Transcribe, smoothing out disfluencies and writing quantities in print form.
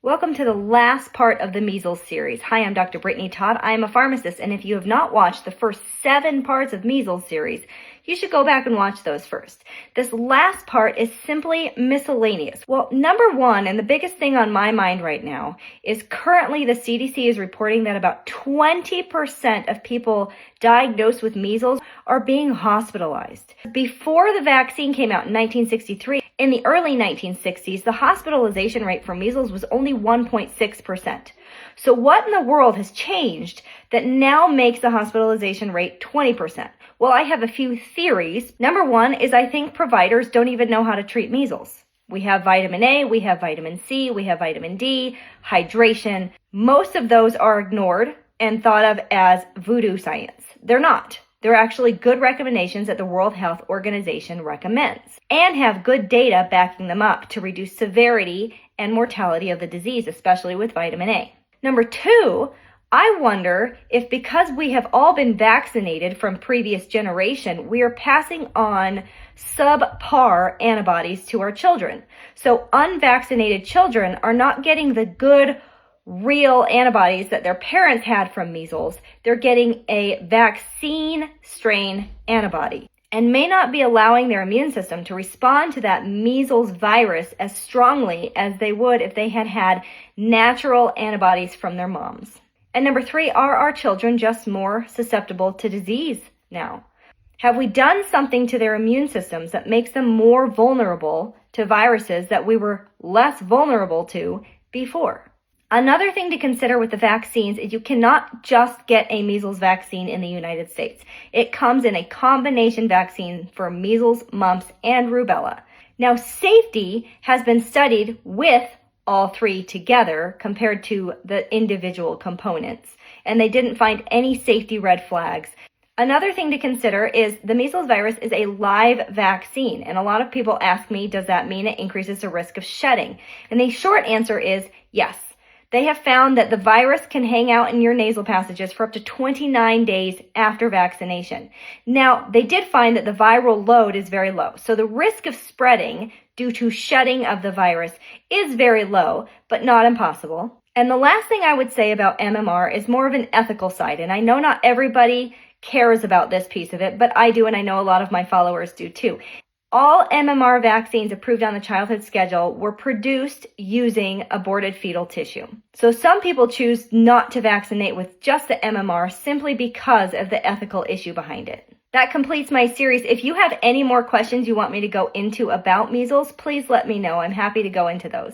Welcome to the last part of the measles series. Hi, I'm Dr. Brittany Todd. I am a pharmacist, and if you have not watched the first 7 parts of measles series, you should go back and watch those first. This last part is simply miscellaneous. Well, number one, and the biggest thing on my mind right now, is currently the CDC is reporting that about 20% of people diagnosed with measles are being hospitalized. Before the vaccine came out in 1963, in the early 1960s, the hospitalization rate for measles was only 1.6%. So what in the world has changed that now makes the hospitalization rate 20%? Well, I have a few theories. Number one is I think providers don't even know how to treat measles. We have vitamin A, we have vitamin C, we have vitamin D, hydration. Most of those are ignored and thought of as voodoo science. They're not. They're actually good recommendations that the World Health Organization recommends and have good data backing them up to reduce severity and mortality of the disease, especially with vitamin A. Number two, I wonder if because we have all been vaccinated from previous generation, we are passing on subpar antibodies to our children. So unvaccinated children are not getting the good real antibodies that their parents had from measles. They're getting a vaccine strain antibody and may not be allowing their immune system to respond to that measles virus as strongly as they would if they had had natural antibodies from their moms. And number three, are our children just more susceptible to disease now? Have we done something to their immune systems that makes them more vulnerable to viruses that we were less vulnerable to before? Another thing to consider with the vaccines is you cannot just get a measles vaccine in the United States. It comes in a combination vaccine for measles, mumps, and rubella. Now, safety has been studied with all three together compared to the individual components, and they didn't find any safety red flags. Another thing to consider is the measles virus is a live vaccine, and a lot of people ask me, does that mean it increases the risk of shedding? And the short answer is yes. They have found that the virus can hang out in your nasal passages for up to 29 days after vaccination. Now, they did find that the viral load is very low, so the risk of spreading due to shedding of the virus is very low, but not impossible. And the last thing I would say about MMR is more of an ethical side, and I know not everybody cares about this piece of it, but I do, and I know a lot of my followers do too. All MMR vaccines approved on the childhood schedule were produced using aborted fetal tissue. So some people choose not to vaccinate with just the MMR simply because of the ethical issue behind it. That completes my series. If you have any more questions you want me to go into about measles, please let me know. I'm happy to go into those.